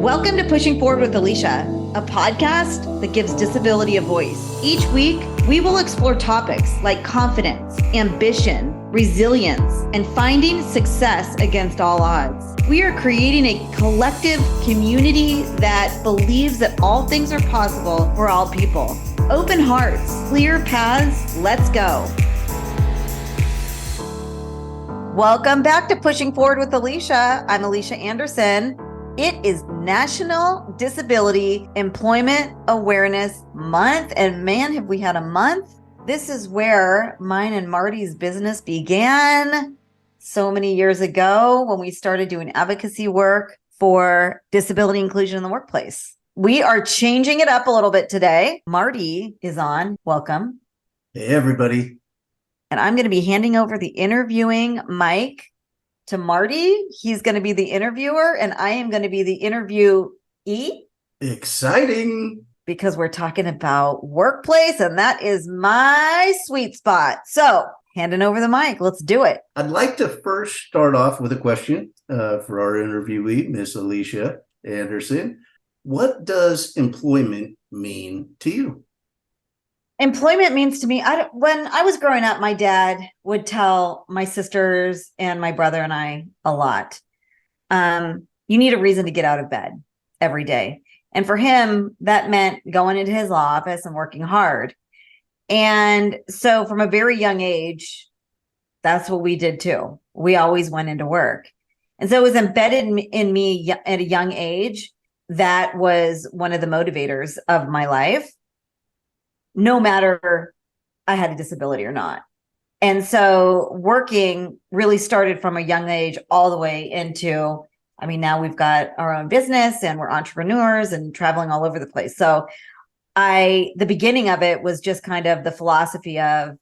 Welcome to Pushing Forward with Alycia, a podcast that gives disability a voice. Each week, we will explore topics like confidence, ambition, resilience, and finding success against all odds. We are creating a collective community that believes that all things are possible for all people. Open hearts, clear paths, let's go. Welcome back to Pushing Forward with Alycia. I'm Alycia Anderson. It is National Disability Employment Awareness Month. And man, have we had a month. This is where mine and Marty's business began so many years ago when we started doing advocacy work for disability inclusion in the workplace. We are changing it up a little bit today. Marty is on. Welcome. Hey, everybody. And I'm going to be handing over the interviewing mic to Marty. He's going to be the interviewer and I am going to be the interviewee. Exciting. Because we're talking about workplace and that is my sweet spot. So handing over the mic, let's do it. I'd like to first start off with a question for our interviewee, Miss Alycia Anderson. What does employment mean to you? Employment means to me, when I was growing up, my dad would tell my sisters and my brother and I a lot. You need a reason to get out of bed every day. And for him, that meant going into his office and working hard. And so from a very young age, that's what we did too. We always went into work. And so it was embedded in me at a young age. That was one of the motivators of my life, no matter I had a disability or not. And so working really started from a young age all the way into, now we've got our own business and we're entrepreneurs and traveling all over the place. So the beginning of it was just kind of the philosophy of,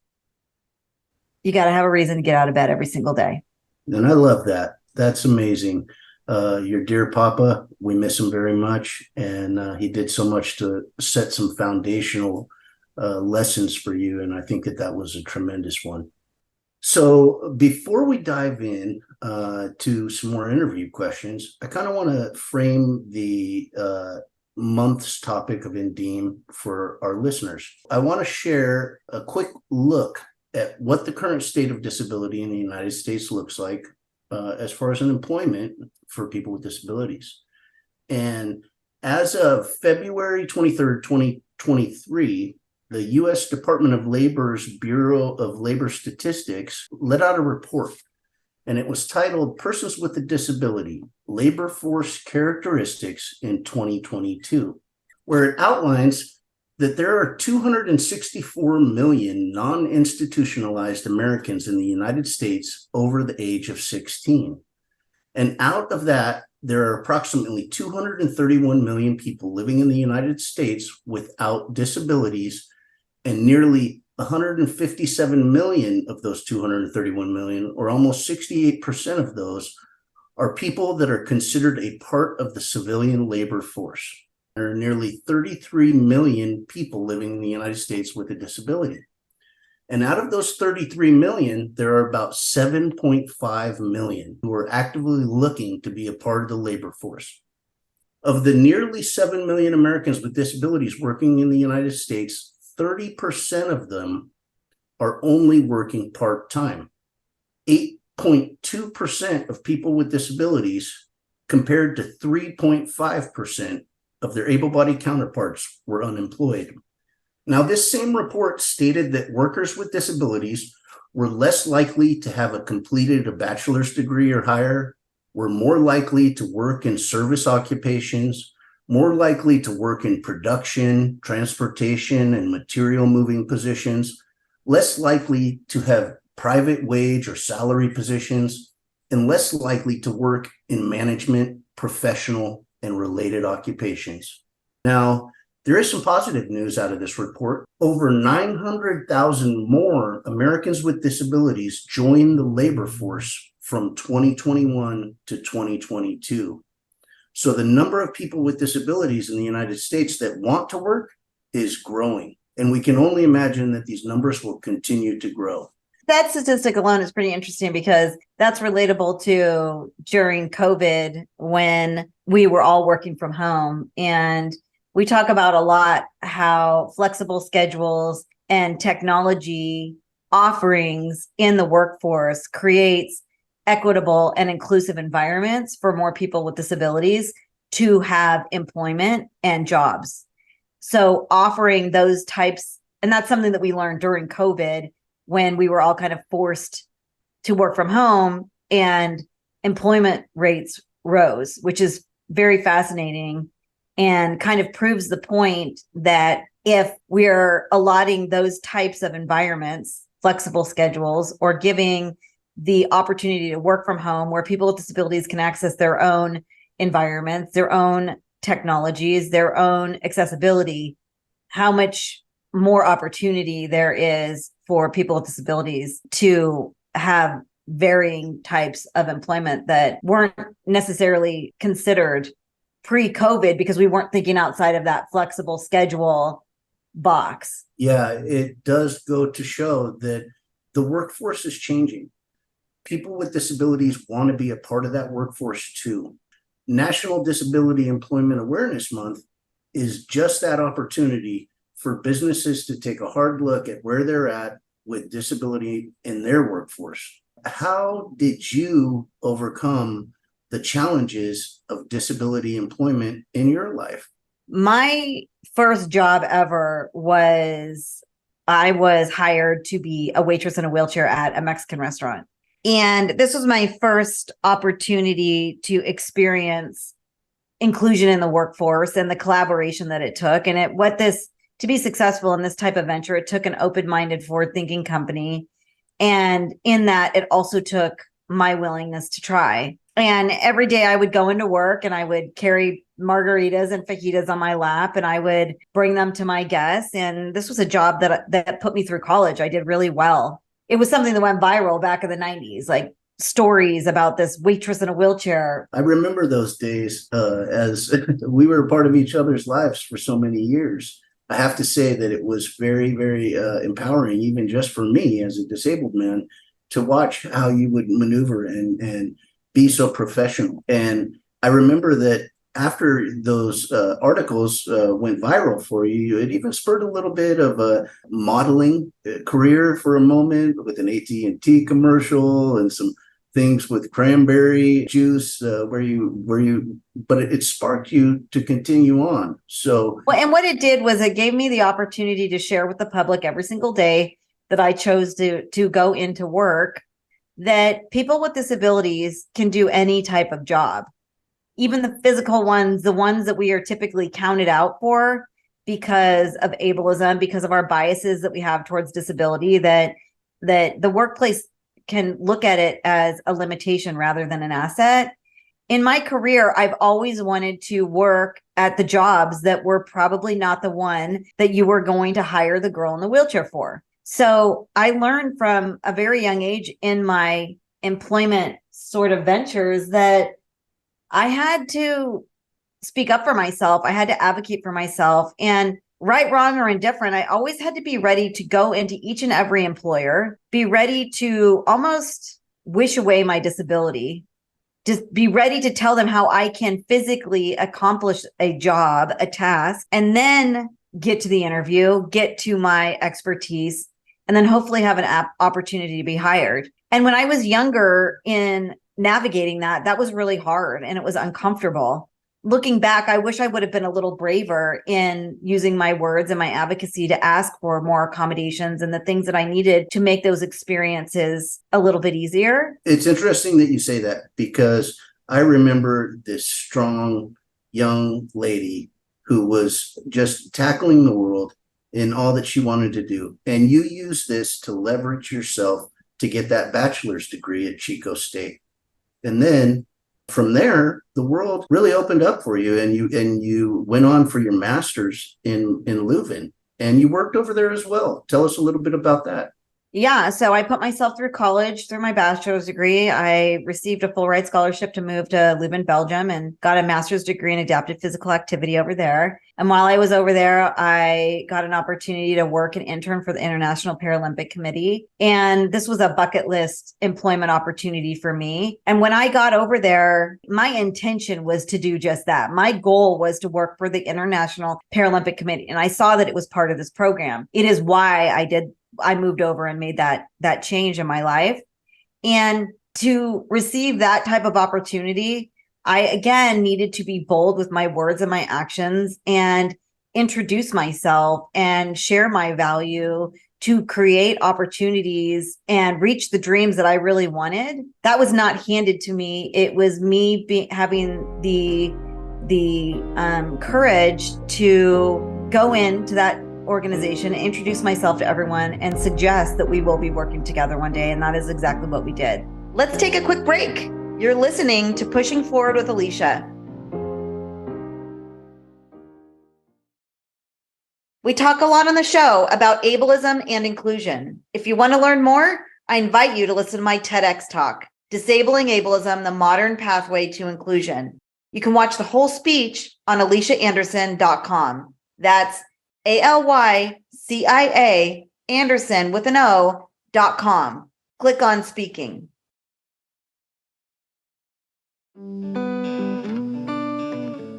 you got to have a reason to get out of bed every single day. And I love that. That's amazing. Your dear Papa, we miss him very much. And he did so much to set some foundational lessons for you. And I think that was a tremendous one. So before we dive in to some more interview questions, I kind of want to frame the month's topic of NDEAM for our listeners. I want to share a quick look at what the current state of disability in the United States looks like as far as employment for people with disabilities. And as of February 23rd, 2023, the U.S. Department of Labor's Bureau of Labor Statistics let out a report, and it was titled Persons with a Disability, Labor Force Characteristics in 2022, where it outlines that there are 264 million non-institutionalized Americans in the United States over the age of 16. And out of that, there are approximately 231 million people living in the United States without disabilities, and nearly 157 million of those 231 million, or almost 68% of those, are people that are considered a part of the civilian labor force. There are nearly 33 million people living in the United States with a disability. And out of those 33 million, there are about 7.5 million who are actively looking to be a part of the labor force. Of the nearly 7 million Americans with disabilities working in the United States, 30% of them are only working part-time. 8.2% of people with disabilities compared to 3.5% of their able-bodied counterparts were unemployed. Now, this same report stated that workers with disabilities were less likely to have completed a bachelor's degree or higher, were more likely to work in service occupations, more likely to work in production, transportation, and material moving positions, less likely to have private wage or salary positions, and less likely to work in management, professional, and related occupations. Now, there is some positive news out of this report. Over 900,000 more Americans with disabilities joined the labor force from 2021 to 2022. So the number of people with disabilities in the United States that want to work is growing. And we can only imagine that these numbers will continue to grow. That statistic alone is pretty interesting because that's relatable to during COVID when we were all working from home. And we talk about a lot how flexible schedules and technology offerings in the workforce creates equitable and inclusive environments for more people with disabilities to have employment and jobs. So offering those types, and that's something that we learned during COVID when we were all kind of forced to work from home and employment rates rose, which is very fascinating and kind of proves the point that if we're allotting those types of environments, flexible schedules, or giving the opportunity to work from home where people with disabilities can access their own environments, their own technologies, their own accessibility, how much more opportunity there is for people with disabilities to have varying types of employment that weren't necessarily considered pre-COVID because we weren't thinking outside of that flexible schedule box. Yeah, it does go to show that the workforce is changing. People with disabilities want to be a part of that workforce too. National Disability Employment Awareness Month is just that opportunity for businesses to take a hard look at where they're at with disability in their workforce. How did you overcome the challenges of disability employment in your life? My first job ever was I was hired to be a waitress in a wheelchair at a Mexican restaurant. And this was my first opportunity to experience inclusion in the workforce and the collaboration that it took. And to be successful in this type of venture, it took an open-minded, forward-thinking company. And in that, it also took my willingness to try. And every day I would go into work and I would carry margaritas and fajitas on my lap and I would bring them to my guests. And this was a job that put me through college. I did really well. It was something that went viral back in the 90s, like stories about this waitress in a wheelchair. I remember those days as we were a part of each other's lives for so many years. I have to say that it was very, very empowering, even just for me as a disabled man, to watch how you would maneuver and be so professional. And I remember that after those articles went viral for you, it even spurred a little bit of a modeling career for a moment with an AT&T commercial and some things with cranberry juice but it sparked you to continue on. So, well, and what it did was it gave me the opportunity to share with the public every single day that I chose to go into work that people with disabilities can do any type of job, even the physical ones, the ones that we are typically counted out for because of ableism, because of our biases that we have towards disability, that the workplace can look at it as a limitation rather than an asset. In my career, I've always wanted to work at the jobs that were probably not the one that you were going to hire the girl in the wheelchair for. So I learned from a very young age in my employment sort of ventures that I had to speak up for myself. I had to advocate for myself. And right, wrong, or indifferent, I always had to be ready to go into each and every employer, be ready to almost wish away my disability, just be ready to tell them how I can physically accomplish a job, a task, and then get to the interview, get to my expertise, and then hopefully have an opportunity to be hired. And when I was younger in navigating that was really hard and it was uncomfortable. Looking back, I wish I would have been a little braver in using my words and my advocacy to ask for more accommodations and the things that I needed to make those experiences a little bit easier. It's interesting that you say that because I remember this strong young lady who was just tackling the world in all that she wanted to do. And you use this to leverage yourself to get that bachelor's degree at Chico State. And then from there, the world really opened up for you, and you went on for your master's in Leuven, and you worked over there as well. Tell us a little bit about that. Yeah, so I put myself through college through my bachelor's degree. I received a full ride scholarship to move to Leuven, Belgium, and got a master's degree in adaptive physical activity over there. And while I was over there, I got an opportunity to work and intern for the International Paralympic Committee. And this was a bucket list employment opportunity for me. And when I got over there, my intention was to do just that. My goal was to work for the International Paralympic Committee. And I saw that it was part of this program. It is why I moved over and made that change in my life. And to receive that type of opportunity, I, again, needed to be bold with my words and my actions and introduce myself and share my value to create opportunities and reach the dreams that I really wanted. That was not handed to me. It was me having the courage to go into that organization, introduce myself to everyone, and suggest that we will be working together one day. And that is exactly what we did. Let's take a quick break. You're listening to Pushing Forward with Alycia. We talk a lot on the show about ableism and inclusion. If you want to learn more, I invite you to listen to my TEDx talk, Disabling Ableism, the Modern Pathway to Inclusion. You can watch the whole speech on AlyciaAnderson.com. That's ALYCIA Anderson with an O.com. Click on speaking.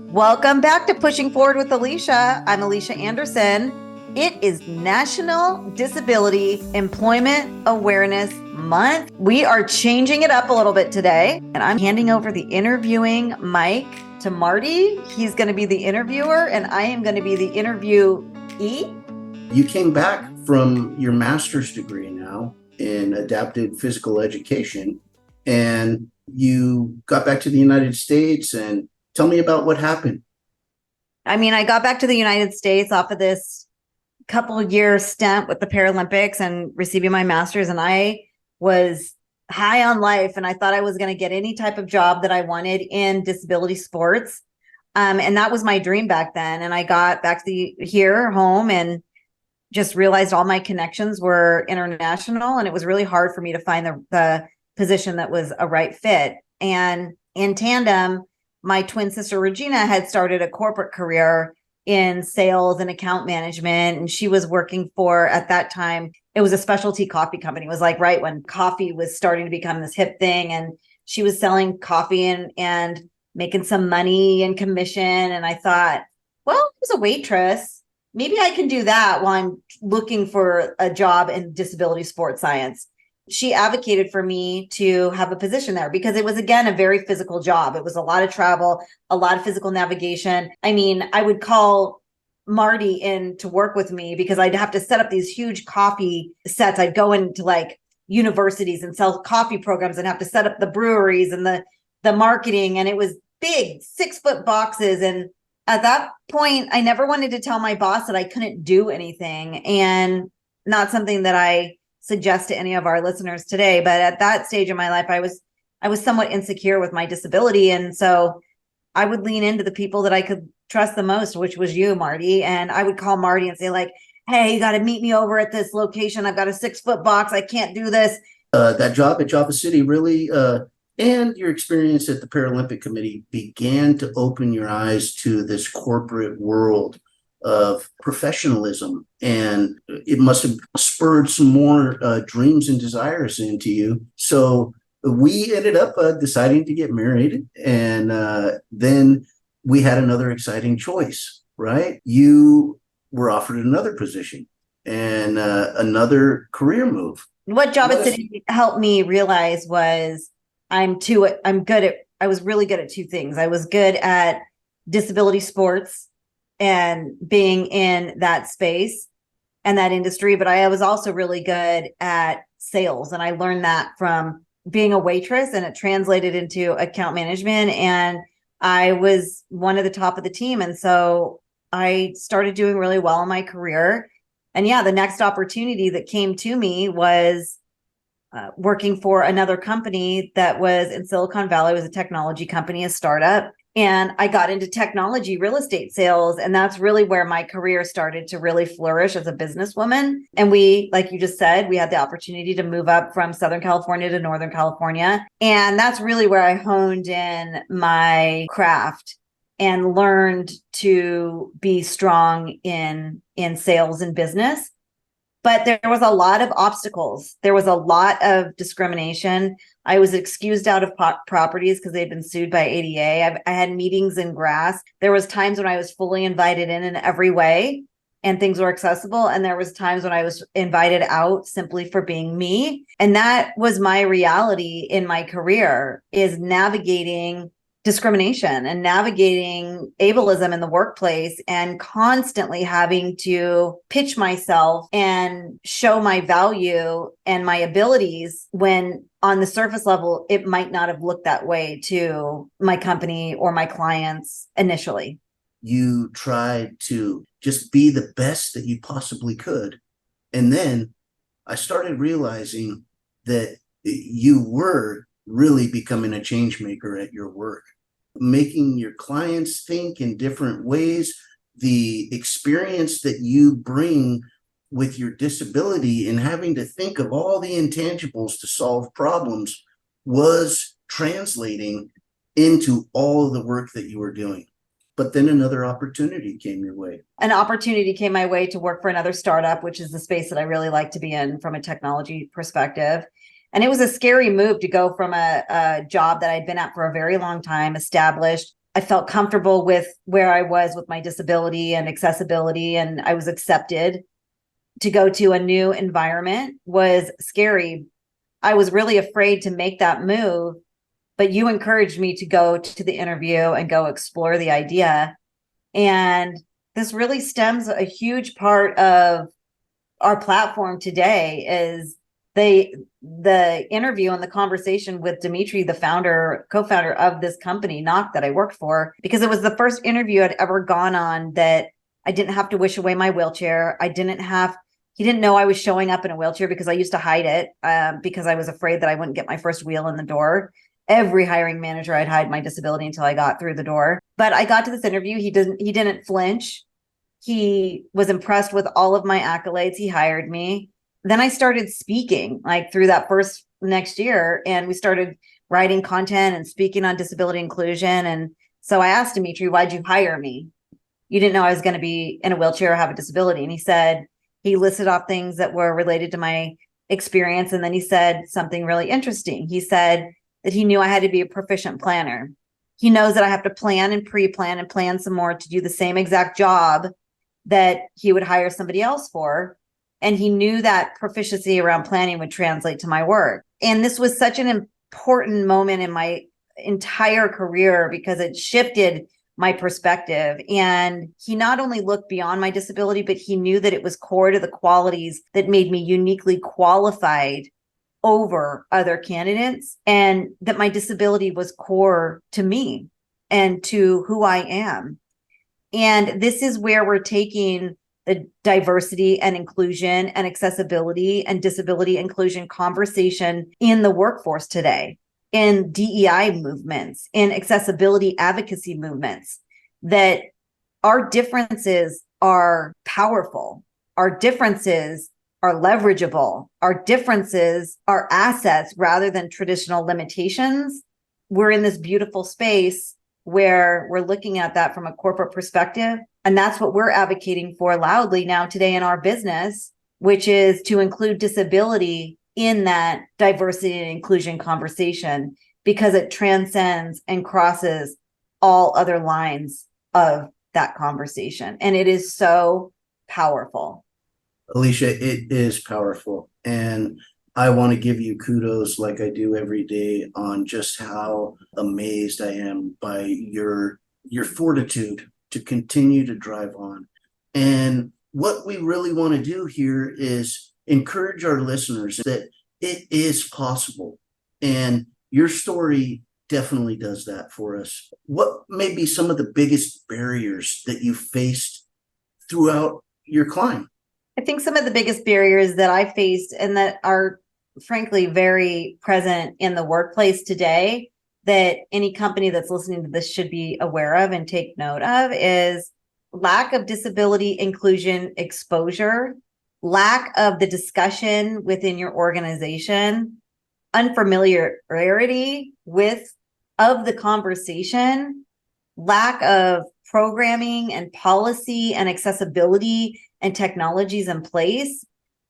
Welcome back to Pushing Forward with Alycia. I'm Alycia Anderson. It is National Disability Employment Awareness Month. We are changing it up a little bit today, and I'm handing over the interviewing mic to Marty. He's going to be the interviewer, and I am going to be the interviewee. You came back from your master's degree now in adapted physical education, and you got back to the United States, and tell me about what happened. I mean, I got back to the United States off of this couple year stint with the Paralympics and receiving my master's, and I was high on life, and I thought I was going to get any type of job that I wanted in disability sports. And that was my dream back then. And I got back to here home and just realized all my connections were international, and it was really hard for me to find the position that was a right fit. And in tandem, my twin sister Regina had started a corporate career in sales and account management. And she was working for, at that time, it was a specialty coffee company. It was like right when coffee was starting to become this hip thing. And she was selling coffee and making some money and commission. And I thought, well, I was a waitress. Maybe I can do that while I'm looking for a job in disability sports science. She advocated for me to have a position there because it was, again, a very physical job. It was a lot of travel, a lot of physical navigation. I mean, I would call Marty in to work with me because I'd have to set up these huge coffee sets. I'd go into like universities and sell coffee programs and have to set up the breweries and the marketing. And it was big 6-foot boxes. And at that point, I never wanted to tell my boss that I couldn't do anything, and not something that I suggest to any of our listeners today. But at that stage in my life, I was somewhat insecure with my disability. And so I would lean into the people that I could trust the most, which was you, Marty. And I would call Marty and say like, hey, you got to meet me over at this location. I've got a 6-foot box. I can't do this. That job at Java City really, and your experience at the Paralympic Committee began to open your eyes to this corporate world of professionalism, and it must have spurred some more dreams and desires into you. So we ended up deciding to get married, and then we had another exciting choice, right? You were offered another position and another career move. What Java City helped me realize was I was really good at two things. I was good at disability sports and being in that space and that industry, but I was also really good at sales. And I learned that from being a waitress, and it translated into account management. And I was one of the top of the team. And so I started doing really well in my career. And yeah, the next opportunity that came to me was working for another company that was in Silicon Valley. It was a technology company, a startup. And I got into technology real estate sales. And that's really where my career started to really flourish as a businesswoman. And we, like you just said, we had the opportunity to move up from Southern California to Northern California. And that's really where I honed in my craft. and learned to be strong in sales and business. But there was a lot of obstacles. There was a lot of discrimination. I was excused out of properties because they'd been sued by ADA. I had meetings in grass. There was times when I was fully invited in every way and things were accessible. And there was times when I was invited out simply for being me. And that was my reality in my career, is navigating discrimination and navigating ableism in the workplace, and constantly having to pitch myself and show my value and my abilities when on the surface level, it might not have looked that way to my company or my clients initially. You tried to just be the best that you possibly could. And then I started realizing that you were really becoming a change maker at your work, making your clients think in different ways. The experience that you bring with your disability and having to think of all the intangibles to solve problems was translating into all of the work that you were doing. But then another opportunity came your way. An opportunity came my way to work for another startup, which is the space that I really like to be in from a technology perspective. And it was a scary move to go from a job that I'd been at for a very long time, established. I felt comfortable with where I was with my disability and accessibility, and I was accepted. To go to a new environment was scary. I was really afraid to make that move, but you encouraged me to go to the interview and go explore the idea. And this really stems a huge part of our platform today is the interview and the conversation with Dmitri, the co-founder of this company, Knock, that I worked for, because it was the first interview I'd ever gone on that I didn't have to wish away my wheelchair. He didn't know I was showing up in a wheelchair because I used to hide it because I was afraid that I wouldn't get my first wheel in the door. Every hiring manager, I'd hide my disability until I got through the door. But I got to this interview. He didn't flinch. He was impressed with all of my accolades. He hired me. Then I started speaking like through that first next year, and we started writing content and speaking on disability inclusion. And so I asked Dmitri, why'd you hire me? You didn't know I was going to be in a wheelchair or have a disability. And he listed off things that were related to my experience. And then he said something really interesting. He said that he knew I had to be a proficient planner. He knows that I have to plan and pre-plan and plan some more to do the same exact job that he would hire somebody else for. And he knew that proficiency around planning would translate to my work. And this was such an important moment in my entire career because it shifted my perspective. And he not only looked beyond my disability, but he knew that it was core to the qualities that made me uniquely qualified over other candidates, and that my disability was core to me and to who I am. And this is where we're taking the diversity and inclusion and accessibility and disability inclusion conversation in the workforce today, in DEI movements, in accessibility advocacy movements, that our differences are powerful. Our differences are leverageable. Our differences are assets rather than traditional limitations. We're in this beautiful space where we're looking at that from a corporate perspective. And that's what we're advocating for loudly now today in our business, which is to include disability in that diversity and inclusion conversation, because it transcends and crosses all other lines of that conversation. And it is so powerful. Alycia, it is powerful. And I want to give you kudos like I do every day on just how amazed I am by your fortitude to continue to drive on. And what we really want to do here is encourage our listeners that it is possible. And your story definitely does that for us. What may be some of the biggest barriers that you faced throughout your climb? I think some of the biggest barriers that I faced and that are frankly very present in the workplace today that any company that's listening to this should be aware of and take note of is lack of disability inclusion exposure, lack of the discussion within your organization, unfamiliarity of the conversation, lack of programming and policy and accessibility and technologies in place,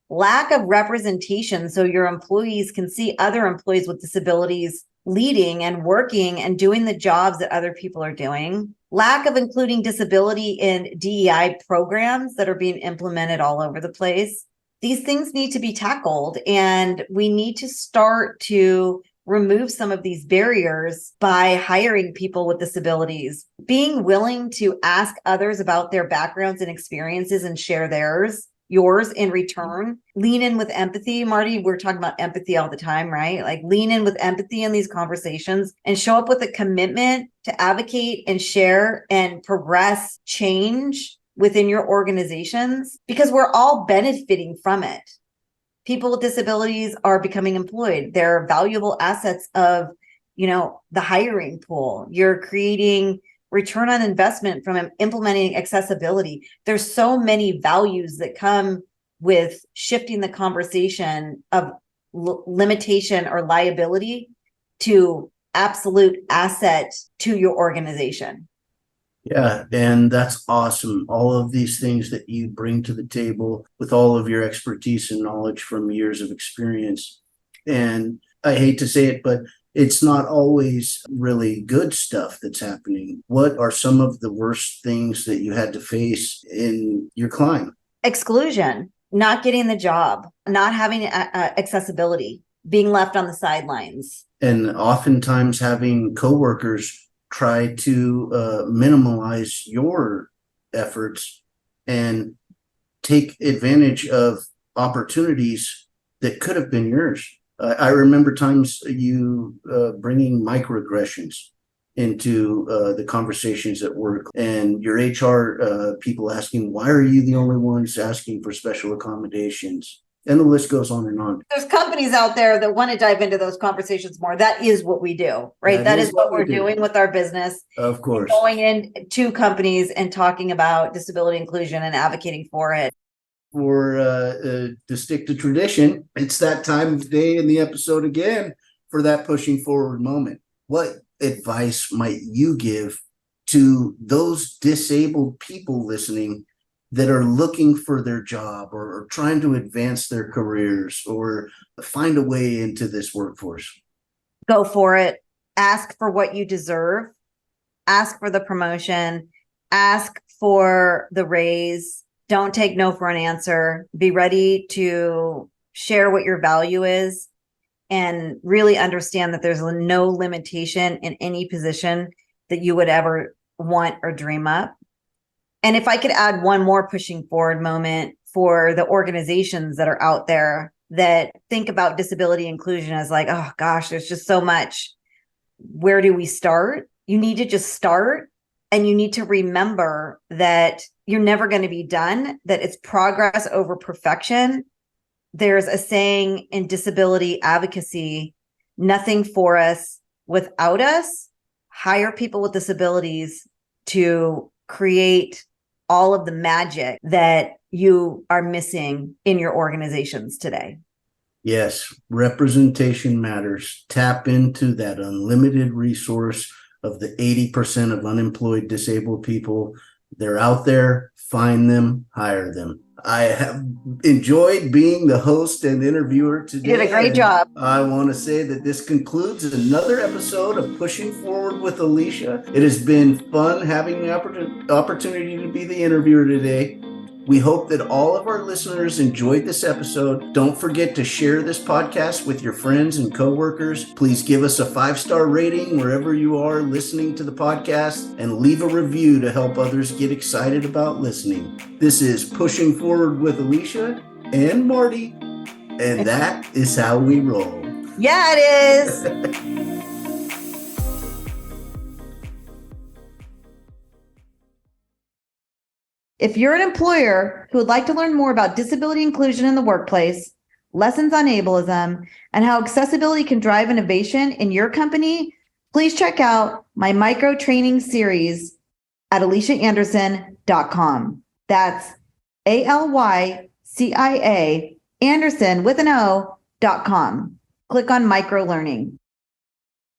lack of representation so your employees can see other employees with disabilities leading and working and doing the jobs that other people are doing, lack of including disability in DEI programs that are being implemented all over the place. These things need to be tackled, and we need to start to remove some of these barriers by hiring people with disabilities, being willing to ask others about their backgrounds and experiences and share yours in return. Lean in with empathy. Marty, we're talking about empathy all the time, right? Like lean in with empathy in these conversations and show up with a commitment to advocate and share and progress change within your organizations, because we're all benefiting from it. People with disabilities are becoming employed. They're valuable assets of, the hiring pool. You're creating return on investment from implementing accessibility. There's so many values that come with shifting the conversation of limitation or liability to absolute asset to your organization. Yeah, and that's awesome. All of these things that you bring to the table with all of your expertise and knowledge from years of experience. And I hate to say it, but it's not always really good stuff that's happening. What are some of the worst things that you had to face in your climb? Exclusion, not getting the job, not having accessibility, being left on the sidelines. And oftentimes having coworkers try to minimize your efforts and take advantage of opportunities that could have been yours. I remember times you bringing microaggressions into the conversations at work, and your HR people asking, why are you the only ones asking for special accommodations? And the list goes on and on. There's companies out there that want to dive into those conversations more. That is what we do, right? That is what we're doing with our business. Of course. Going into companies and talking about disability inclusion and advocating for it. To stick to tradition, it's that time of day in the episode again for that pushing forward moment. What advice might you give to those disabled people listening that are looking for their job or trying to advance their careers or find a way into this workforce? Go for it. Ask for what you deserve. Ask for the promotion. Ask for the raise. Don't take no for an answer. Be ready to share what your value is and really understand that there's no limitation in any position that you would ever want or dream up. And if I could add one more pushing forward moment for the organizations that are out there that think about disability inclusion as like, oh gosh, there's just so much. Where do we start? You need to just start, and you need to remember that you're never going to be done, that it's progress over perfection. There's a saying in disability advocacy, nothing for us without us. Hire people with disabilities to create all of the magic that you are missing in your organizations today. Yes, representation matters. Tap into that unlimited resource of the 80% of unemployed disabled people. They're out there. Find them, hire them. I have enjoyed being the host and interviewer today. You did a great job. I want to say that this concludes another episode of Pushing Forward with Alycia. It has been fun having the opportunity to be the interviewer today. We hope that all of our listeners enjoyed this episode. Don't forget to share this podcast with your friends and coworkers. Please give us a 5-star rating wherever you are listening to the podcast, and leave a review to help others get excited about listening. This is Pushing Forward with Alycia and Marty, and that is how we roll. Yeah, it is. If you're an employer who would like to learn more about disability inclusion in the workplace, lessons on ableism, and how accessibility can drive innovation in your company, please check out my micro training series at AlyciaAnderson.com. That's ALYCIA Anderson with an O.com. Click on micro learning.